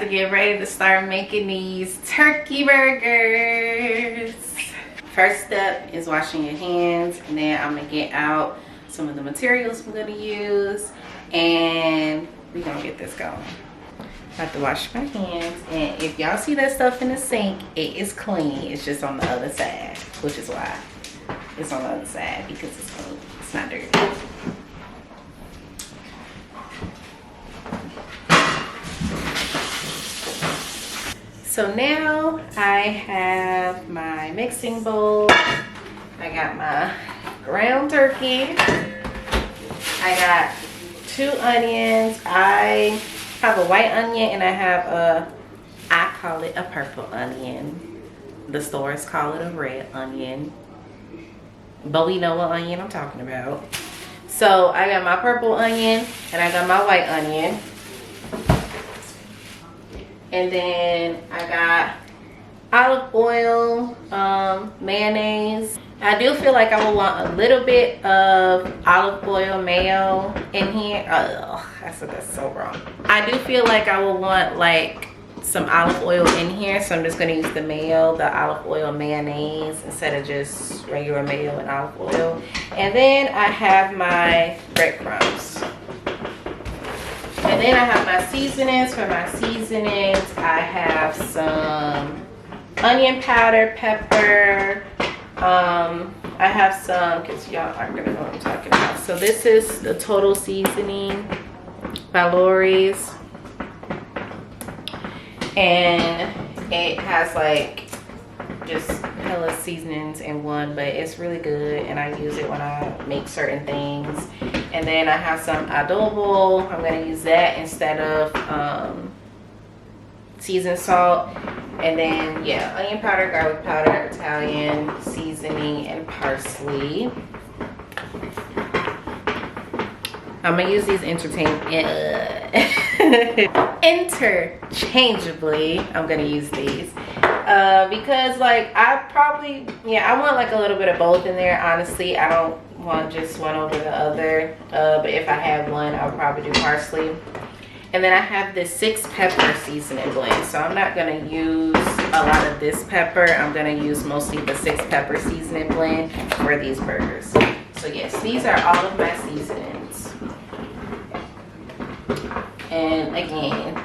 get ready to start making these turkey burgers. First step is washing your hands, and then I'm gonna get out some of the materials I'm gonna use, and we're gonna get this going. I have to wash my hands, and if y'all see that stuff in the sink, it is clean. It's just on the other side, which is why it's on the other side, because it's clean. It's not dirty. So now I have my mixing bowl. I got my ground turkey. I got 2 onions. I have a white onion, and I have I call it a purple onion. The stores call it a red onion, but we know what onion I'm talking about. So I got my purple onion, and I got my white onion. And then I got olive oil, mayonnaise. I do feel like I would want a little bit of olive oil mayo in here. Oh, I said that's so wrong. I do feel like I would want like some olive oil in here, so I'm just gonna use the mayo, the olive oil mayonnaise, instead of just regular mayo and olive oil. And then I have my breadcrumbs. And then I have my seasonings. For my seasonings, I have some onion powder, pepper. I have some, because y'all aren't gonna know what I'm talking about. So this is the Total Seasoning by Lori's, and it has like just hella seasonings in one, but it's really good, and I use it when I make certain things. And then I have some adobo. I'm gonna use that instead of seasoned salt. And then yeah, onion powder, garlic powder, Italian seasoning, and parsley. I'm gonna use these interchangeably. I'm gonna use these because like I want like a little bit of both in there. Honestly, I don't want just one over the other, but if I have one, I'll probably do parsley. And then I have this 6 pepper seasoning blend, so I'm not gonna use a lot of this pepper. I'm gonna use mostly the 6 pepper seasoning blend for these burgers. So yes, these are all of my seasonings. And again,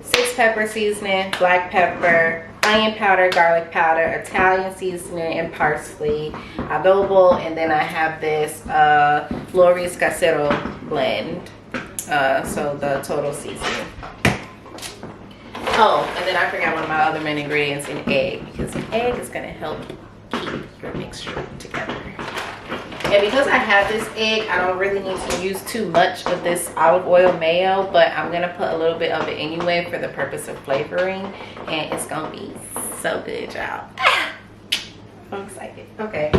6 pepper seasoning, black pepper, onion powder, garlic powder, Italian seasoning, and parsley, adobo. And then I have this Lori's Casero Blend, so the Total Seasoning. Oh, and then I forgot one of my other main ingredients, an egg, because an egg is gonna help keep your mixture together. And because I have this egg, I don't really need to use too much of this olive oil mayo, but I'm gonna put a little bit of it anyway for the purpose of flavoring, and it's gonna be so good, y'all. I'm excited. Okay.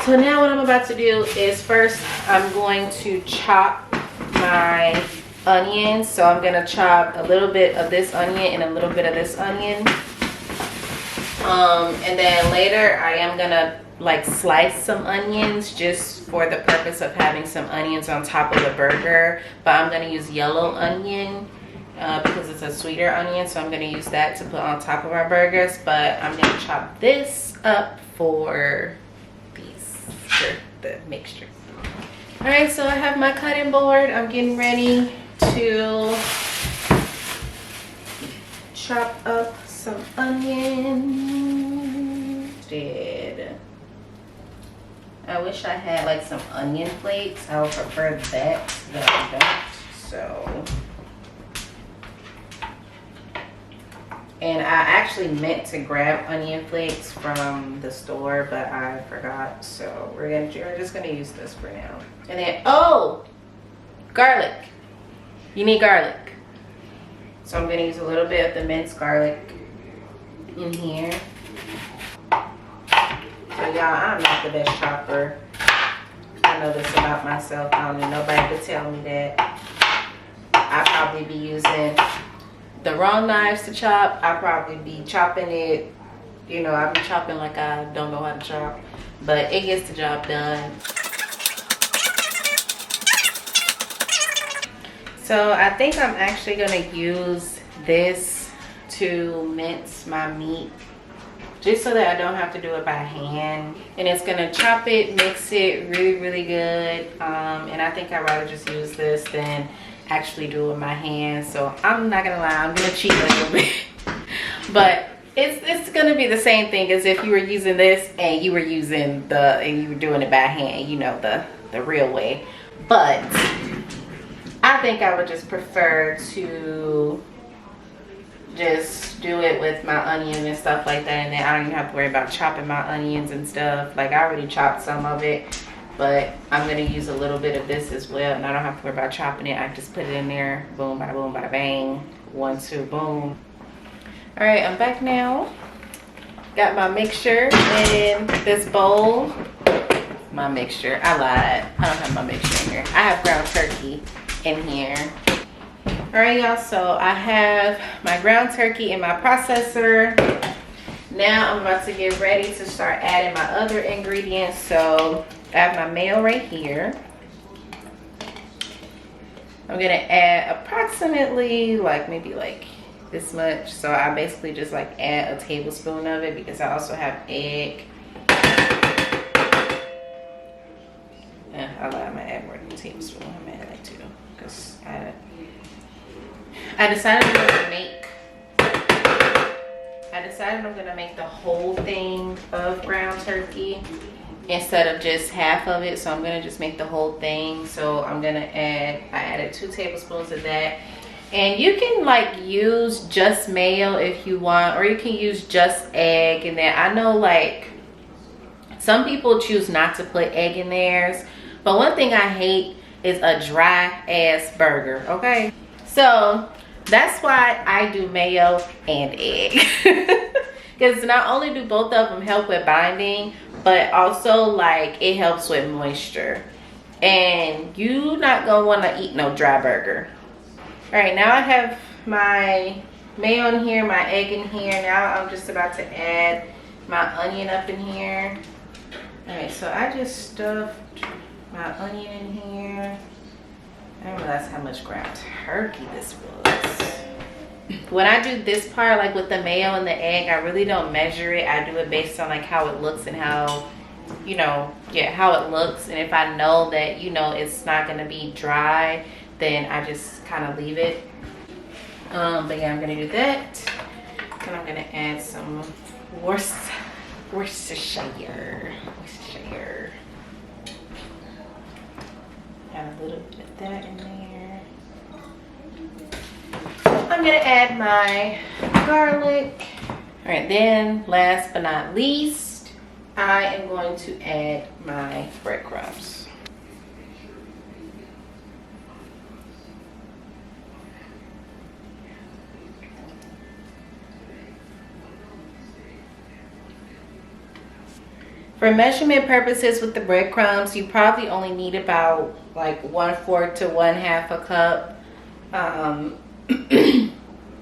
So now what I'm about to do is first I'm going to chop my onions. So I'm gonna chop a little bit of this onion and a little bit of this onion. And then later I am gonna like slice some onions just for the purpose of having some onions on top of the burger, but I'm going to use yellow onion because it's a sweeter onion, so I'm going to use that to put on top of our burgers. But I'm going to chop this up for the mixture. All right, so I have my cutting board. I'm getting ready to chop up some onions. I wish I had like some onion flakes. I would prefer that, but I don't. So, and I actually meant to grab onion flakes from the store, but I forgot. So we're just gonna use this for now. And then garlic. You need garlic. So I'm gonna use a little bit of the minced garlic in here. So y'all, I'm not the best chopper. I know this about myself. I don't need nobody to tell me that. I'll probably be using the wrong knives to chop. I'll probably be chopping it, you know, I'll be chopping like I don't know how to chop. But it gets the job done. So I think I'm actually gonna use this to mince my meat, just so that I don't have to do it by hand. And it's gonna chop it, mix it really good. And I think I'd rather just use this than actually do it with my hands. So I'm not gonna lie, I'm gonna cheat a little bit. But it's gonna be the same thing as if you were using this and you were using and you were doing it by hand, you know, the real way. But I think I would just prefer to just do it with my onion and stuff like that, and then I don't even have to worry about chopping my onions and stuff. Like, I already chopped some of it, but I'm gonna use a little bit of this as well, and I don't have to worry about chopping it. I just put it in there, boom, bada bang, 1, 2, boom. All right, I'm back now. Got my mixture in this bowl. My mixture, I lied, I don't have my mixture in here. I have ground turkey in here. All right, y'all, so I have my ground turkey in my processor. Now I'm about to get ready to start adding my other ingredients. So I have my mayo right here. I'm gonna add approximately maybe this much. So I basically just add a tablespoon of it because I also have egg. I lied, I'm gonna add more than a tablespoon. I'm gonna add 2 because I decided I'm gonna make the whole thing of ground turkey instead of just half of it. So I'm gonna just make the whole thing. So I'm gonna I added 2 tablespoons of that. And you can use just mayo if you want, or you can use just egg in there. I know some people choose not to put egg in theirs, but one thing I hate is a dry ass burger, okay? So that's why I do mayo and egg. Because not only do both of them help with binding, but also it helps with moisture. And you not gonna wanna eat no dry burger. All right, now I have my mayo in here, my egg in here. Now I'm just about to add my onion up in here. All right, so I just stuffed my onion in here. I didn't realize how much ground turkey this was. When I do this part, with the mayo and the egg, I really don't measure it. I do it based on how it looks and how, how it looks. And if I know that, it's not gonna be dry, then I just kind of leave it. But yeah, I'm gonna do that. And I'm gonna add some Worcestershire. Add a little bit of that in there. I'm gonna add my garlic. All right, then last but not least, I am going to add my breadcrumbs. For measurement purposes with the breadcrumbs, you probably only need about 1/4 to 1/2 a cup,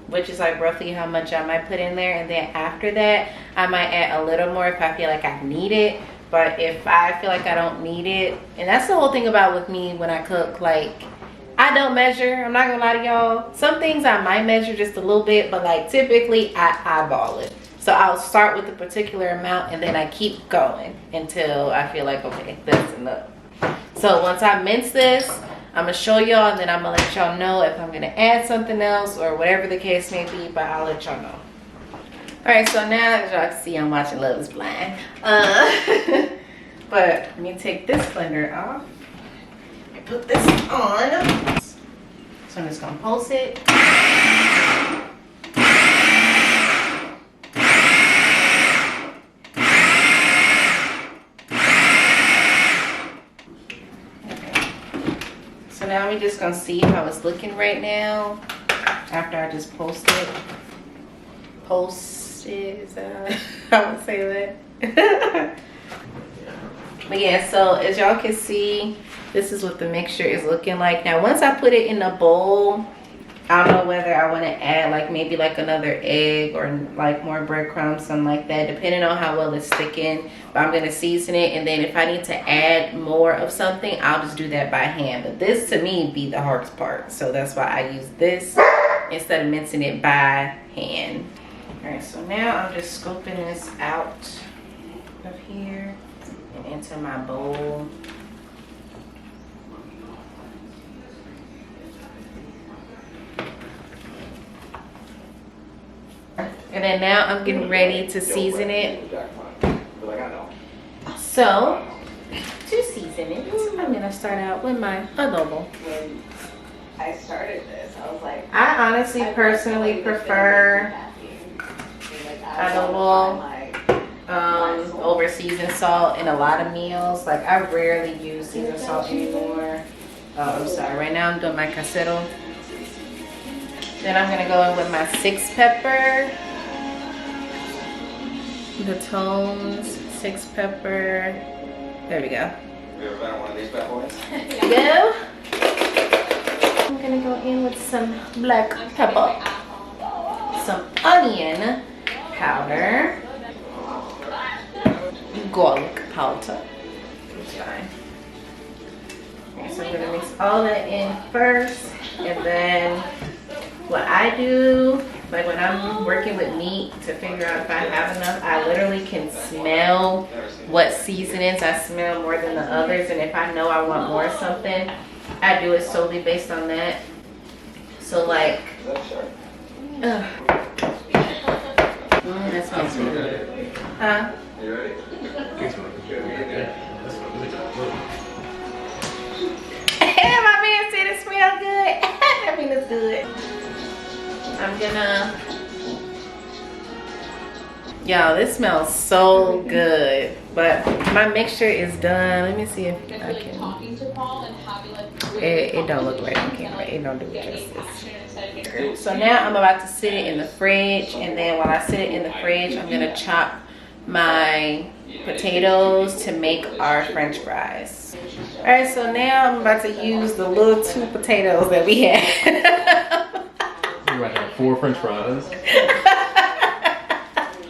which is roughly how much I might put in there. And then after that, I might add a little more if I feel like I need it. But if I feel like I don't need it, and that's the whole thing about with me when I cook, I don't measure. I'm not gonna lie to y'all. Some things I might measure just a little bit, but typically I eyeball it. So I'll start with a particular amount and then I keep going until I feel like, okay, that's enough. So once I mince this, I'm gonna show y'all, and then I'm gonna let y'all know if I'm gonna add something else or whatever the case may be, but I'll let y'all know. All right, so now as y'all can see, I'm watching Love is Blind. But let me take this blender off and put this on. So I'm just gonna pulse it. Now we're just gonna see how it's looking right now after I just post it. Is that how I would say that? But yeah, so as y'all can see, this is what the mixture is looking like. Now once I put it in a bowl, I don't know whether I want to add maybe another egg or more breadcrumbs, something like that, depending on how well it's sticking. But I'm gonna season it, and then if I need to add more of something, I'll just do that by hand. But this to me be the hardest part, so that's why I use this instead of mincing it by hand. All right, so now I'm just scoping this out of here and into my bowl. And then now I'm getting ready to season it. So, to season it, I'm gonna start out with my adobo. When I started this, I was like, I honestly personally prefer adobo over seasoned salt in a lot of meals. Like I rarely use seasoned salt anymore. Oh, I'm sorry. Right now I'm doing my casero. Then I'm gonna go in with my 6 pepper. The tones, 6 pepper. There we go. You ever found one of these bad boys? Go. I'm gonna go in with some black pepper, some onion powder, garlic powder. It's fine. Okay, so I'm gonna mix all that in first, and then what I do, like when I'm working with meat to figure out if I have enough, I literally can smell what seasonings I smell more than the others, and if I know I want more of something, I do it solely based on that. So like, that smells good. Huh? You ready? Hey, my man said it smells good. That means it's good. I'm gonna, y'all, this smells so good, but my mixture is done. Let me see if I can. It don't look right on camera. It don't do it justice. So now I'm about to sit it in the fridge, and then while I sit it in the fridge, I'm gonna chop my potatoes to make our French fries. All right, so now I'm about to use the little 2 potatoes that we had. You might have 4 French fries.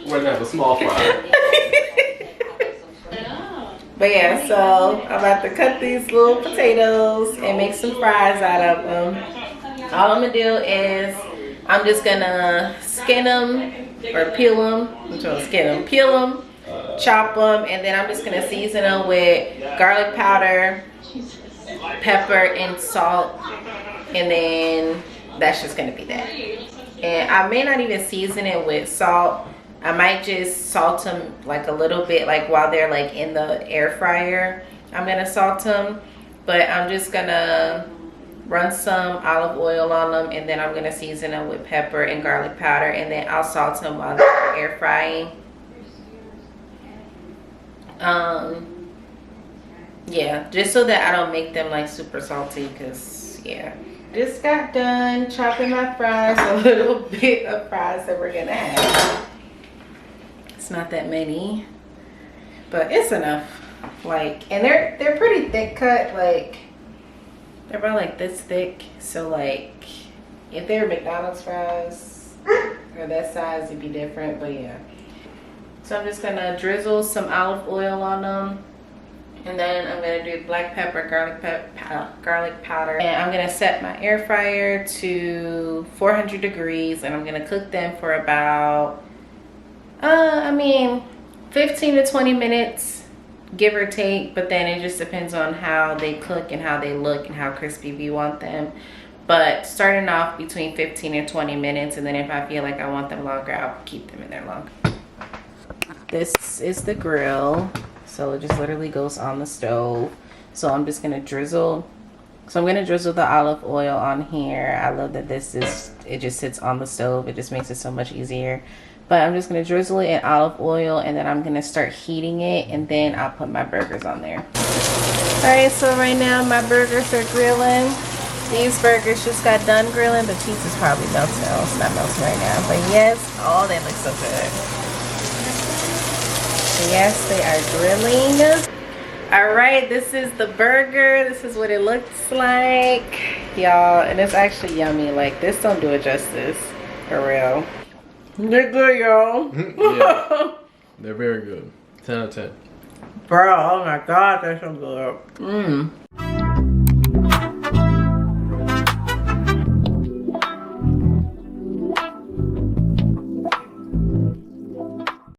We're gonna have a small fry. But yeah, so I'm about to cut these little potatoes and make some fries out of them. All I'm gonna do is I'm just gonna skin them or peel them. I'm trying to skin them, peel them, chop them, and then I'm just gonna season them with garlic powder, pepper, and salt, and then that's just gonna be that. And I may not even season it with salt. I might just salt them like a little bit, like while they're like in the air fryer. I'm gonna salt them, but I'm just gonna run some olive oil on them, and then I'm gonna season them with pepper and garlic powder, and then I'll salt them while they're air frying. Yeah, just so that I don't make them like super salty, because yeah. Just got done chopping my fries, a little bit of fries that we're gonna have. It's not that many, but it's enough. Like, and they're pretty thick cut, like they're about like this thick. So like if they were McDonald's fries or that size, it'd be different, but yeah. So I'm just gonna drizzle some olive oil on them. And then I'm gonna do black pepper, garlic powder. And I'm gonna set my air fryer to 400 degrees, and I'm gonna cook them for about, 15 to 20 minutes, give or take. But then it just depends on how they cook and how they look and how crispy we want them. But starting off between 15 and 20 minutes, and then if I feel like I want them longer, I'll keep them in there longer. This is the grill. So it just literally goes on the stove. So I'm just gonna drizzle. So I'm gonna drizzle the olive oil on here. I love that it just sits on the stove. It just makes it so much easier. But I'm just gonna drizzle it in olive oil, and then I'm gonna start heating it, and then I'll put my burgers on there. All right, so right now my burgers are grilling. These burgers just got done grilling. The cheese is probably melting. Oh, it's not melting right now. But yes, oh, they look so good. Yes, they are grilling. All right, this is the burger. This is what it looks like, y'all, and it's actually yummy. Like, this don't do it justice, for real. They're good, y'all. Yeah, they're very good. 10 out of 10. Bro, oh my God, they're so good.